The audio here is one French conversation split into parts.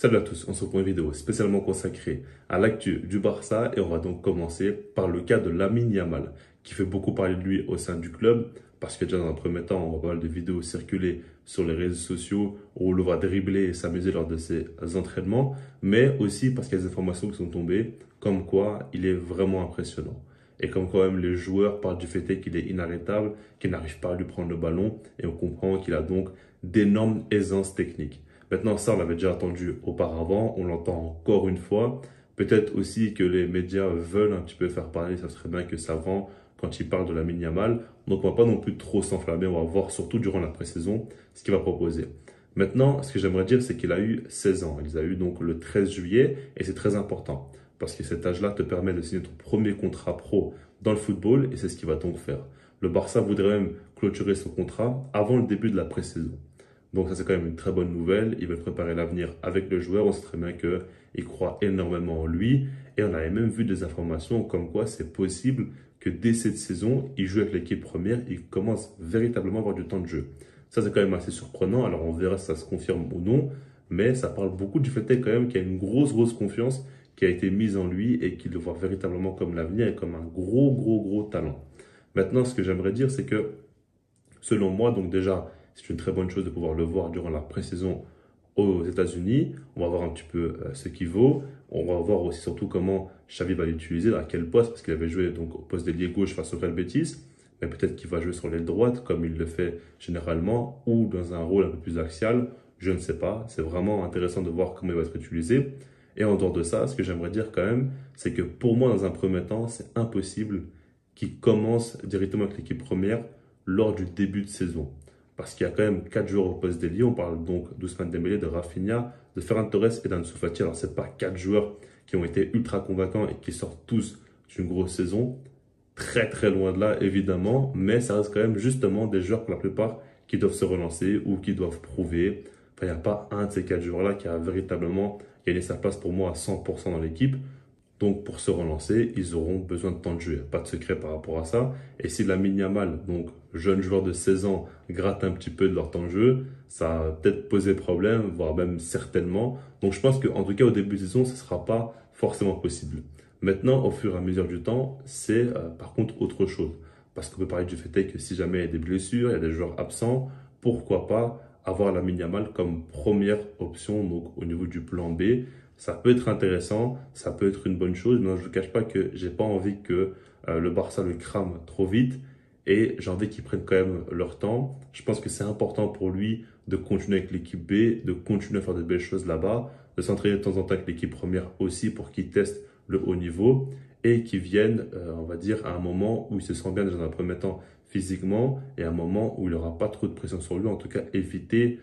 Salut à tous, on se retrouve pour une vidéo spécialement consacrée à l'actu du Barça et on va donc commencer par le cas de Lamine Yamal qui fait beaucoup parler de lui au sein du club parce que déjà dans un premier temps on voit pas mal de vidéos circuler sur les réseaux sociaux où on le voit dribbler et s'amuser lors de ses entraînements, mais aussi parce qu'il y a des informations qui sont tombées comme quoi il est vraiment impressionnant et comme quand même les joueurs parlent du fait qu'il est inarrêtable, qu'il n'arrive pas à lui prendre le ballon et on comprend qu'il a donc d'énormes aisances techniques. Maintenant, ça, on l'avait déjà entendu auparavant, on l'entend encore une fois. Peut-être aussi que les médias veulent un petit peu faire parler, ça serait bien que ça vend quand ils parlent de Lamine Yamal. Donc, on va pas non plus trop s'enflammer, on va voir surtout durant la pré-saison ce qu'il va proposer. Maintenant, ce que j'aimerais dire, c'est qu'il a eu 16 ans. Il a eu donc le 13 juillet et c'est très important parce que cet âge-là te permet de signer ton premier contrat pro dans le football et c'est ce qu'il va donc faire. Le Barça voudrait même clôturer son contrat avant le début de la pré-saison. Donc ça, c'est quand même une très bonne nouvelle. Il veut préparer l'avenir avec le joueur. On sait très bien qu'il croit énormément en lui. Et on avait même vu des informations comme quoi c'est possible que dès cette saison, il joue avec l'équipe première et il commence véritablement à avoir du temps de jeu. Ça, c'est quand même assez surprenant. Alors on verra si ça se confirme ou non. Mais ça parle beaucoup du fait quand même qu'il y a une grosse confiance qui a été mise en lui et qu'il le voit véritablement comme l'avenir et comme un gros talent. Maintenant, ce que j'aimerais dire, c'est que selon moi, donc déjà, c'est une très bonne chose de pouvoir le voir durant la pré-saison aux États-Unis. On va voir un petit peu ce qu'il vaut. On va voir aussi surtout comment Xavi va l'utiliser, à quel poste, parce qu'il avait joué donc au poste d'ailier gauche face au Real Betis. Mais peut-être qu'il va jouer sur l'aile droite, comme il le fait généralement, ou dans un rôle un peu plus axial. Je ne sais pas. C'est vraiment intéressant de voir comment il va être utilisé. Et en dehors de ça, ce que j'aimerais dire quand même, c'est que pour moi, dans un premier temps, c'est impossible qu'il commence directement avec l'équipe première lors du début de saison. Parce qu'il y a quand même 4 joueurs au poste d'ailier. On parle donc d'Ousmane Dembélé, de Rafinha, de Ferran Torres et d'Ansu Fati. Alors, ce pas 4 joueurs qui ont été ultra convaincants et qui sortent tous d'une grosse saison. Très loin de là, évidemment. Mais ça reste quand même justement des joueurs pour la plupart qui doivent se relancer ou qui doivent prouver. Enfin, il n'y a pas un de ces 4 joueurs-là qui a véritablement gagné sa place pour moi à 100% dans l'équipe. Donc, pour se relancer, ils auront besoin de temps de jeu. Pas de secret par rapport à ça. Et si Lamine Yamal, donc jeune joueur de 16 ans, gratte un petit peu de leur temps de jeu, ça va peut-être poser problème, voire même certainement. Donc, je pense qu'en tout cas, au début de saison, ce ne sera pas forcément possible. Maintenant, au fur et à mesure du temps, c'est par contre autre chose. Parce qu'on peut parler du fait que si jamais il y a des blessures, il y a des joueurs absents, pourquoi pas avoir Lamine Yamal comme première option donc au niveau du plan B. Ça peut être intéressant, ça peut être une bonne chose, mais je ne cache pas que j'ai pas envie que le Barça le crame trop vite et j'ai envie qu'ils prennent quand même leur temps. Je pense que c'est important pour lui de continuer avec l'équipe B, de continuer à faire de belles choses là-bas, de s'entraîner de temps en temps avec l'équipe première aussi pour qu'il teste le haut niveau et qu'il vienne, on va dire, à un moment où il se sent bien déjà dans un premier temps physiquement et à un moment où il n'aura pas trop de pression sur lui. En tout cas, éviter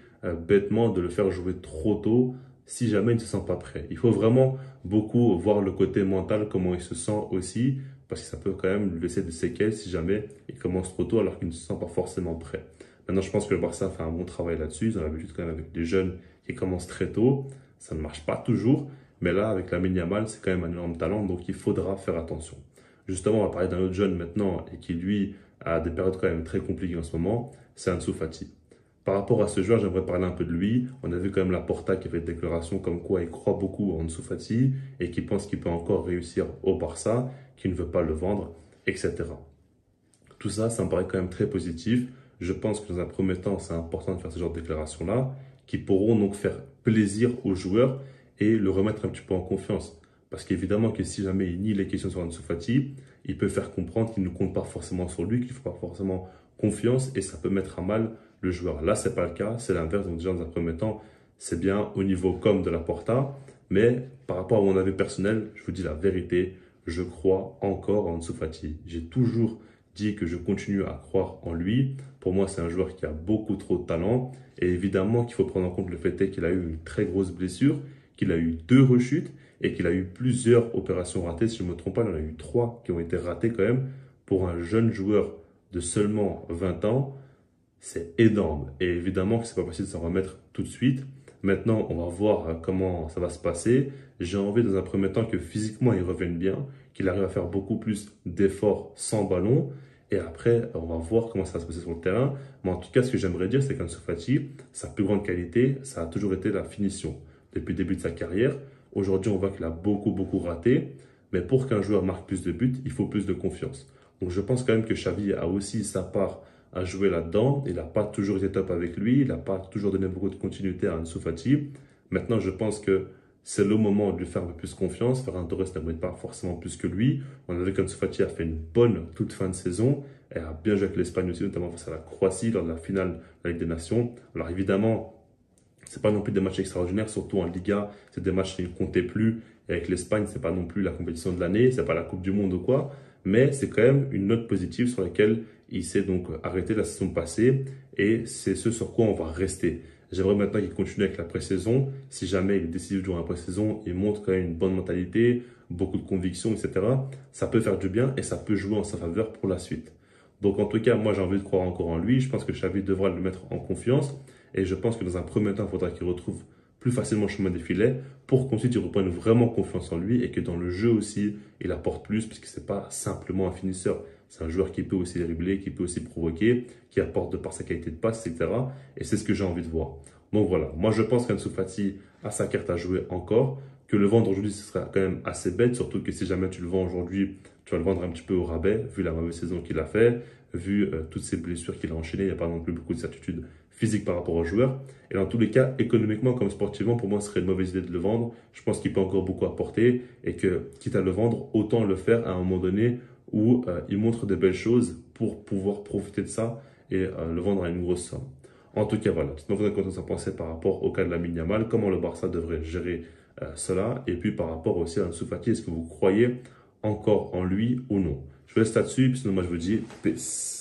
bêtement de le faire jouer trop tôt si jamais il ne se sent pas prêt. Il faut vraiment beaucoup voir le côté mental, comment il se sent aussi, parce que ça peut quand même lui laisser des séquelles si jamais il commence trop tôt alors qu'il ne se sent pas forcément prêt. Maintenant, je pense que le Barça fait un bon travail là-dessus. Ils ont l'habitude quand même avec des jeunes qui commencent très tôt. Ça ne marche pas toujours, mais là, avec Lamine Yamal, c'est quand même un énorme talent, donc il faudra faire attention. Justement, on va parler d'un autre jeune maintenant et qui, lui, a des périodes quand même très compliquées en ce moment, c'est Ansu Fati. Par rapport à ce joueur, j'aimerais parler un peu de lui. On a vu quand même Laporta qui a fait une déclaration comme quoi il croit beaucoup en Ansu Fati et qui pense qu'il peut encore réussir au Barça, qu'il ne veut pas le vendre, etc. Tout ça, ça me paraît quand même très positif. Je pense que dans un premier temps, c'est important de faire ce genre de déclarations-là qui pourront donc faire plaisir aux joueurs et le remettre un petit peu en confiance. Parce qu'évidemment que si jamais il nie les questions sur Ansu Fati, il peut faire comprendre qu'il ne compte pas forcément sur lui, qu'il ne faut pas forcément confiance et ça peut mettre à mal le joueur. Là, ce n'est pas le cas, c'est l'inverse. Donc déjà, dans un premier temps, c'est bien au niveau comme de la Porta, mais par rapport à mon avis personnel, je vous dis la vérité, je crois encore en Ansu Fati. J'ai toujours dit que je continue à croire en lui. Pour moi, c'est un joueur qui a beaucoup trop de talent et évidemment qu'il faut prendre en compte le fait qu'il a eu une très grosse blessure, qu'il a eu 2 rechutes et qu'il a eu plusieurs opérations ratées. Si je ne me trompe pas, il en a eu 3 qui ont été ratées quand même. Pour un jeune joueur de seulement 20 ans, c'est énorme. Et évidemment que ce n'est pas possible de s'en remettre tout de suite. Maintenant, on va voir comment ça va se passer. J'ai envie dans un premier temps que physiquement, il revienne bien, qu'il arrive à faire beaucoup plus d'efforts sans ballon. Et après, on va voir comment ça va se passer sur le terrain. Mais en tout cas, ce que j'aimerais dire, c'est qu'Ansu Fati, sa plus grande qualité, ça a toujours été la finition. depuis le début de sa carrière. Aujourd'hui, on voit qu'il a beaucoup raté. Mais pour qu'un joueur marque plus de buts, il faut plus de confiance. Donc je pense quand même que Xavi a aussi sa part à jouer là-dedans. Il n'a pas toujours été top avec lui. Il n'a pas toujours donné beaucoup de continuité à Ansu Fati. Maintenant, je pense que c'est le moment de lui faire un peu plus confiance. Ferran Torres n'abrite pas forcément plus que lui. On a vu qu'Ansu Fati a fait une bonne toute fin de saison. Elle a bien joué avec l'Espagne aussi, notamment face à la Croatie lors de la finale de la Ligue des Nations. Alors évidemment, c'est pas non plus des matchs extraordinaires, surtout en Liga. C'est des matchs qui ne comptaient plus. Et avec l'Espagne, c'est pas non plus la compétition de l'année, c'est pas la Coupe du Monde ou quoi. Mais c'est quand même une note positive sur laquelle il s'est donc arrêté la saison passée. Et c'est ce sur quoi on va rester. J'aimerais maintenant qu'il continue avec la pré-saison. Si jamais il est décisif durant la pré-saison, il montre quand même une bonne mentalité, beaucoup de conviction, etc. Ça peut faire du bien et ça peut jouer en sa faveur pour la suite. Donc en tout cas, moi j'ai envie de croire encore en lui. Je pense que Xavi devra le mettre en confiance. Et je pense que dans un premier temps, il faudra qu'il retrouve plus facilement le chemin des filets pour qu'ensuite il reprenne vraiment confiance en lui et que dans le jeu aussi, il apporte plus puisque ce n'est pas simplement un finisseur. C'est un joueur qui peut aussi dribbler, qui peut aussi provoquer, qui apporte de par sa qualité de passe, etc. Et c'est ce que j'ai envie de voir. Donc voilà, moi je pense qu'Ansu Fati a sa carte à jouer encore, que le vendre aujourd'hui ce sera quand même assez bête, surtout que si jamais tu le vends aujourd'hui, tu vas le vendre un petit peu au rabais, vu la mauvaise saison qu'il a fait, vu toutes ces blessures qu'il a enchaînées, il n'y a pas non plus beaucoup de certitude physique par rapport au joueur. Et dans tous les cas, économiquement comme sportivement, pour moi, ce serait une mauvaise idée de le vendre. Je pense qu'il peut encore beaucoup apporter et que, quitte à le vendre, autant le faire à un moment donné où il montre de belles choses pour pouvoir profiter de ça et le vendre à une grosse somme. En tout cas, voilà. Dites-moi votre avis, pensez par rapport au cas de Lamine Yamal, comment le Barça devrait gérer cela, et puis par rapport aussi à Ansu Fati, est-ce que vous croyez encore en lui ou non? Je vous laisse là-dessus, puis sinon moi je vous dis peace.